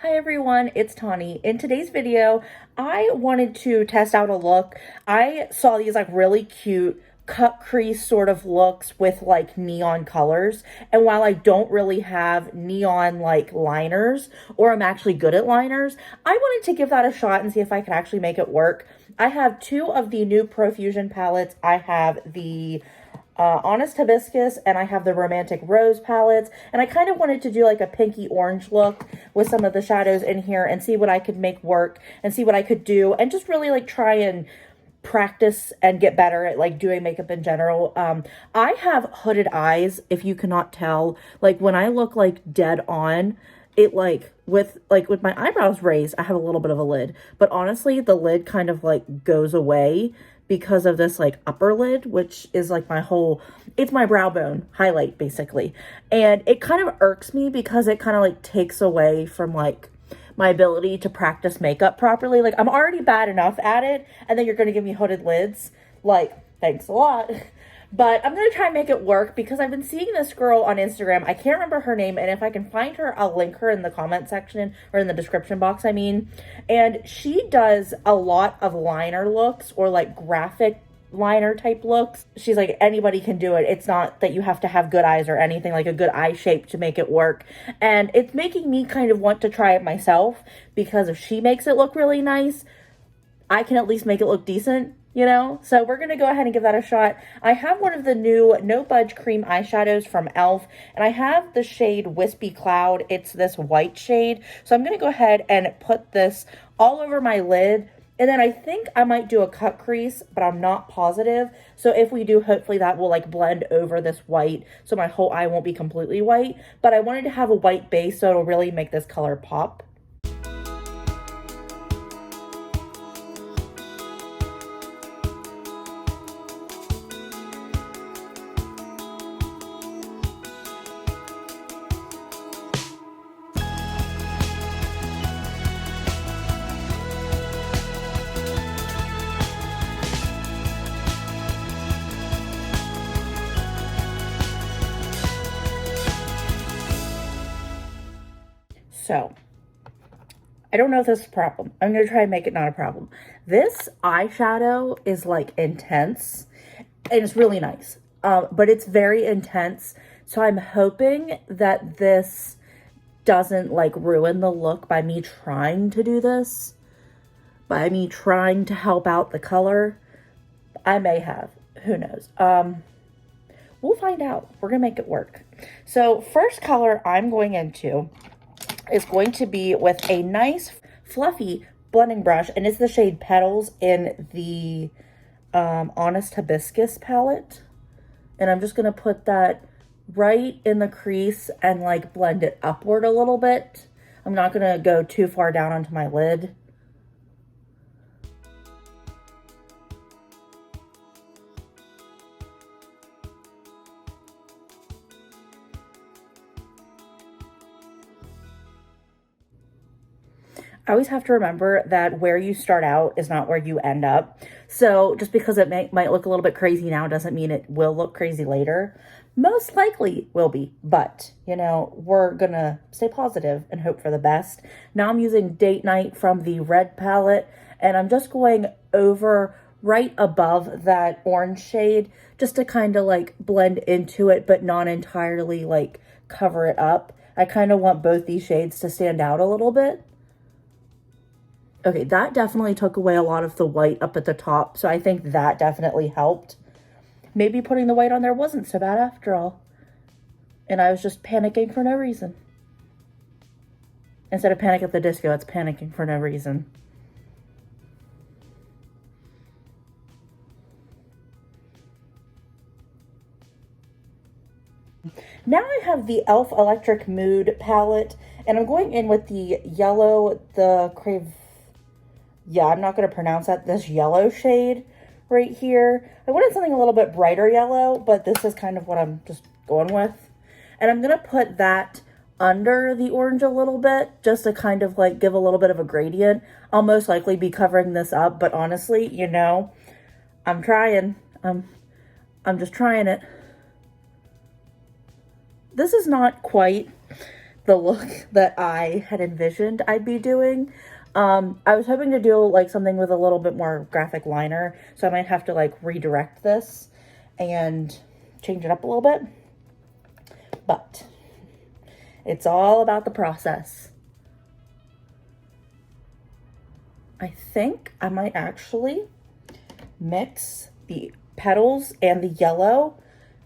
Hi everyone, it's Tawney. In today's video, I wanted to test out a look. I saw these like really cute cut crease sort of looks with like neon colors. And while I don't really have neon like liners, or I'm actually good at liners, I wanted to give that a shot and see if I could actually make it work. I have two of the new Profusion palettes. I have the Honest Hibiscus and I have the Romantic Rose palettes, and I kind of wanted to do like a pinky orange look with some of the shadows in here and see what I could make work and see what I could do and just really like try and practice and get better at like doing makeup in general. I have hooded eyes, if you cannot tell. Like when I look like dead on, it like with my eyebrows raised, I have a little bit of a lid, but honestly the lid kind of like goes away because of this like upper lid, which is like it's my brow bone highlight basically. And it kind of irks me because it kind of like takes away from like my ability to practice makeup properly. Like I'm already bad enough at it, and then you're gonna give me hooded lids. Like, thanks a lot. But I'm going to try and make it work because I've been seeing this girl on Instagram. I can't remember her name, and if I can find her, I'll link her in the comment section, or in the description box, I mean. And she does a lot of liner looks, or like graphic liner type looks. She's like, anybody can do it. It's not that you have to have good eyes or anything, like a good eye shape to make it work. And it's making me kind of want to try it myself, because if she makes it look really nice, I can at least make it look decent, you know? So we're going to go ahead and give that a shot. I have one of the new No Budge Cream eyeshadows from e.l.f. and I have the shade Wispy Cloud. It's this white shade. So I'm going to go ahead and put this all over my lid. And then I think I might do a cut crease, but I'm not positive. So if we do, hopefully that will like blend over this white, so my whole eye won't be completely white. But I wanted to have a white base so it'll really make this color pop. So, I don't know if this is a problem. I'm going to try and make it not a problem. This eyeshadow is like intense, and it's really nice, but it's very intense. So I'm hoping that this doesn't like ruin the look by me trying to do this, by me trying to help out the color. I may have, who knows? We'll find out. We're going to make it work. So first color I'm going into is going to be with a nice fluffy blending brush, and it's the shade Petals in the Honest Hibiscus palette. And I'm just going to put that right in the crease and like blend it upward a little bit. I'm not going to go too far down onto my lid. I always have to remember that where you start out is not where you end up. So just because it might look a little bit crazy now doesn't mean it will look crazy later. Most likely will be, but you know, we're gonna stay positive and hope for the best. Now I'm using Date Night from the red palette, and I'm just going over right above that orange shade just to kind of like blend into it, but not entirely like cover it up. I kind of want both these shades to stand out a little bit. Okay, that definitely took away a lot of the white up at the top, so I think that definitely helped. Maybe putting the white on there wasn't so bad after all, and I was just panicking for no reason. Instead of Panic at the Disco, it's panicking for no reason. Now I have the e.l.f. Electric Mood palette, and I'm going in with the yellow, I'm not going to pronounce that, this yellow shade right here. I wanted something a little bit brighter yellow, but this is kind of what I'm just going with. And I'm going to put that under the orange a little bit, just to kind of like give a little bit of a gradient. I'll most likely be covering this up, but honestly, you know, I'm trying. I'm just trying it. This is not quite the look that I had envisioned I'd be doing. I was hoping to do like something with a little bit more graphic liner, so I might have to like redirect this and change it up a little bit. But it's all about the process. I think I might actually mix the petals and the yellow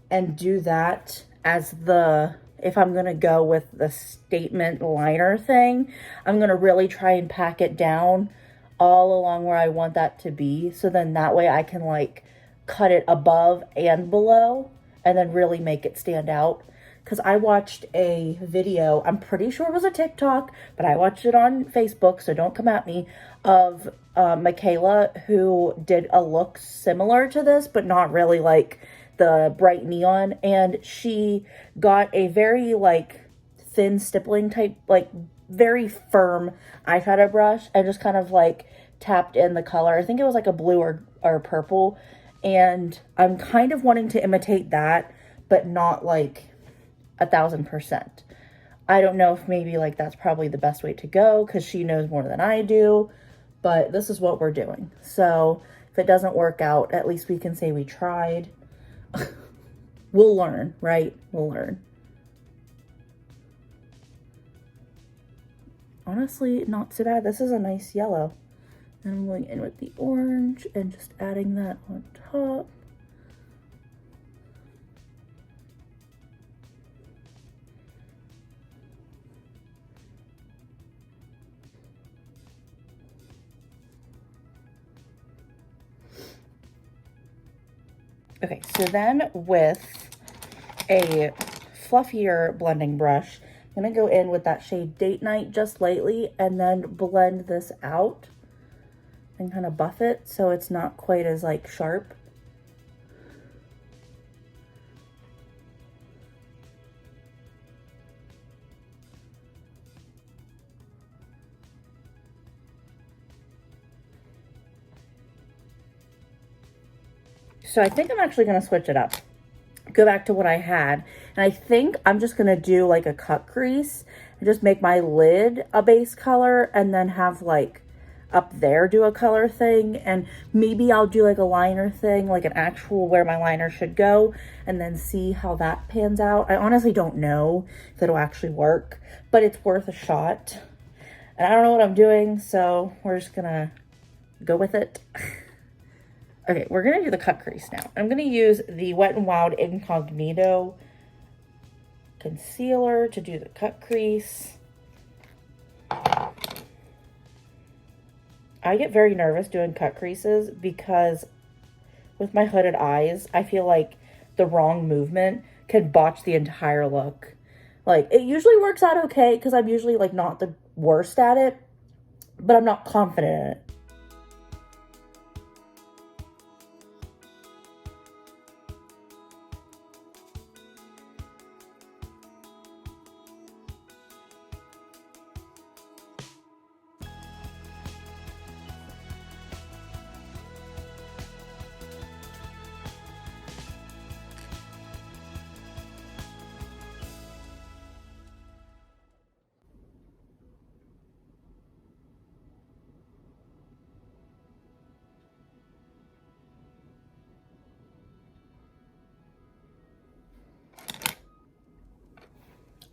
and do that as the, if I'm going to go with the statement liner thing, I'm going to really try and pack it down all along where I want that to be. So then that way I can like cut it above and below and then really make it stand out. Because I watched a video, I'm pretty sure it was a TikTok, but I watched it on Facebook, so don't come at me, of Michaela, who did a look similar to this, but not really like the bright neon. And she got a very like thin stippling type, like very firm eyeshadow brush and just kind of like tapped in the color. I think it was like a blue or purple. And I'm kind of wanting to imitate that, but not like 1000%. I don't know if maybe like that's probably the best way to go because she knows more than I do, but this is what we're doing. So if it doesn't work out, at least we can say we tried. We'll learn, right? We'll learn. Honestly, not so bad. This is a nice yellow. And I'm going in with the orange and just adding that on top. Okay, so then with a fluffier blending brush, I'm going to go in with that shade Date Night just lightly and then blend this out and kind of buff it so it's not quite as like sharp. So I think I'm actually going to switch it up. Go back to what I had. And I think I'm just going to do like a cut crease and just make my lid a base color and then have like up there do a color thing. And maybe I'll do like a liner thing, like an actual where my liner should go, and then see how that pans out. I honestly don't know if it'll actually work, but it's worth a shot. And I don't know what I'm doing, so we're just going to go with it. Okay, we're going to do the cut crease now. I'm going to use the Wet n Wild Incognito concealer to do the cut crease. I get very nervous doing cut creases because with my hooded eyes, I feel like the wrong movement can botch the entire look. Like, it usually works out okay because I'm usually like not the worst at it, but I'm not confident in it.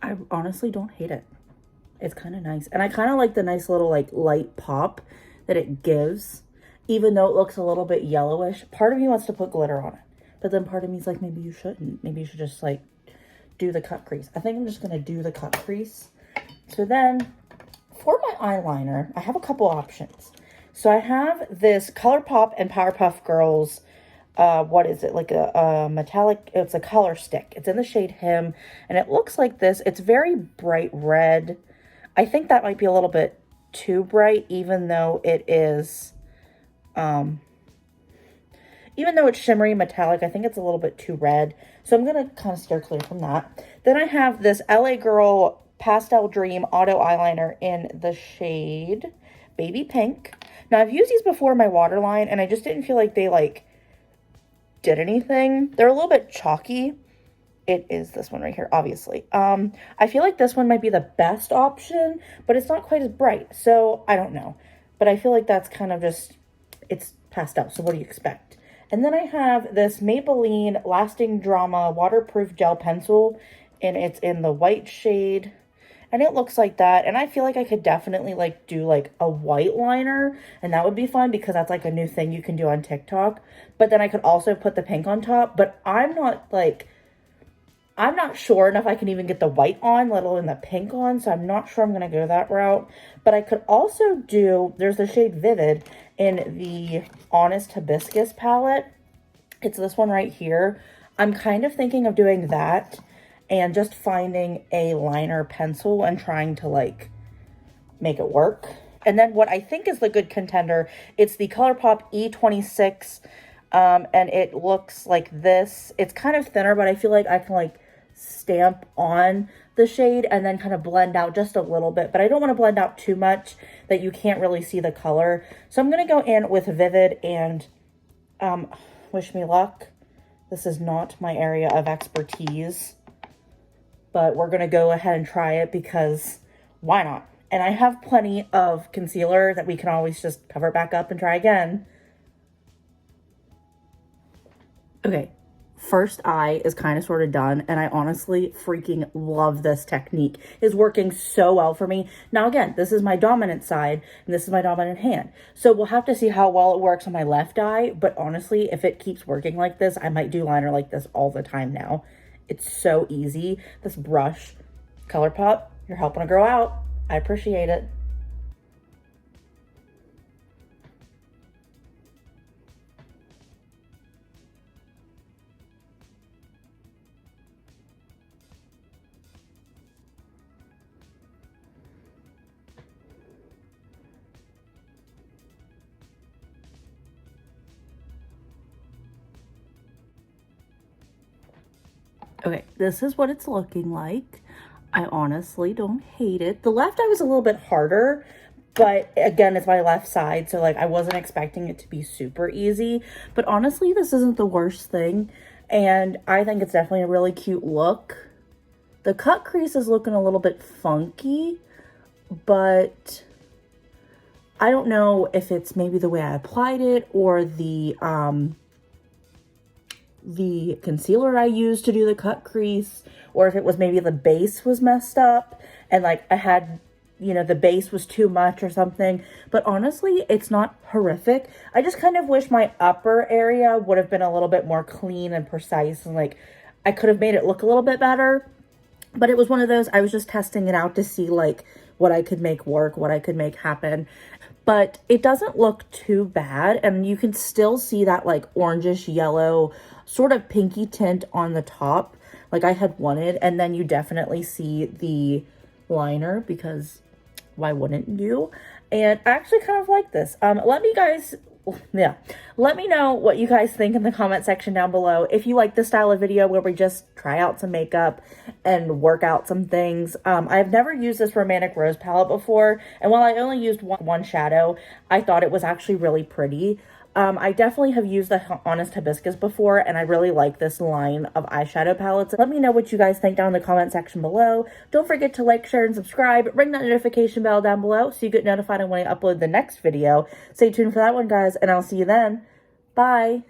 I honestly don't hate it. It's kind of nice. And I kind of like the nice little like light pop that it gives, even though it looks a little bit yellowish. Part of me wants to put glitter on it, but then part of me is like, maybe you shouldn't. Maybe you should just like do the cut crease. I think I'm just going to do the cut crease. So then for my eyeliner, I have a couple options. So I have this ColourPop and Powerpuff Girls, what is it, like a metallic, it's a color stick. It's in the shade Him, and it looks like this. It's very bright red. I think that might be a little bit too bright, even though it is, even though it's shimmery metallic, I think it's a little bit too red. So I'm going to kind of steer clear from that. Then I have this LA Girl Pastel Dream Auto Eyeliner in the shade Baby Pink. Now, I've used these before in my waterline, and I just didn't feel like they, like, did anything. They're a little bit chalky it is this one right here, obviously. I feel like this one might be the best option, but it's not quite as bright, so I don't know. But I feel like that's kind of just, it's pastel, so what do you expect? And then I have this Maybelline Lasting Drama Waterproof Gel Pencil, and it's in the white shade, and it looks like that. And I feel like I could definitely like do like a white liner, and that would be fun because that's like a new thing you can do on TikTok. But then I could also put the pink on top, but I'm not sure enough I can even get the white on, let alone the pink on, so I'm not sure I'm going to go that route. But I could also do, there's the shade Vivid in the Honest Hibiscus palette. It's this one right here. I'm kind of thinking of doing that and just finding a liner pencil and trying to like make it work. And then what I think is the good contender, it's the ColourPop E26, and it looks like this. It's kind of thinner, but I feel like I can like stamp on the shade and then kind of blend out just a little bit, but I don't want to blend out too much that you can't really see the color. So I'm going to go in with Vivid and wish me luck. This is not my area of expertise, but we're going to go ahead and try it because why not? And I have plenty of concealer that we can always just cover back up and try again. Okay, first eye is kind of sort of done, and I honestly freaking love this technique. It's working so well for me. Now again, this is my dominant side, and this is my dominant hand. So we'll have to see how well it works on my left eye, but honestly, if it keeps working like this, I might do liner like this all the time now. It's so easy. This brush, ColourPop, you're helping a girl out. I appreciate it. Okay, this is what it's looking like. I honestly don't hate it. The left eye was a little bit harder, but again, it's my left side, so like I wasn't expecting it to be super easy. But honestly, this isn't the worst thing, and I think it's definitely a really cute look. The cut crease is looking a little bit funky, but I don't know if it's maybe the way I applied it or the concealer I used to do the cut crease, or if it was maybe the base was messed up and like I had, you know, the base was too much or something. But honestly, it's not horrific. I just kind of wish my upper area would have been a little bit more clean and precise, and like I could have made it look a little bit better. But it was one of those, I was just testing it out to see like what I could make work, what I could make happen. But it doesn't look too bad, and you can still see that like orangish yellow sort of pinky tint on the top like I had wanted. And then you definitely see the liner because why wouldn't you? And I actually kind of like this. Let me know what you guys think in the comment section down below. If you like this style of video where we just try out some makeup and work out some things. I've never used this Romantic Rose palette before, and while I only used one shadow, I thought it was actually really pretty. I definitely have used the Honest Hibiscus before, and I really like this line of eyeshadow palettes. Let me know what you guys think down in the comment section below. Don't forget to like, share, and subscribe. Ring that notification bell down below so you get notified when I upload the next video. Stay tuned for that one, guys, and I'll see you then. Bye!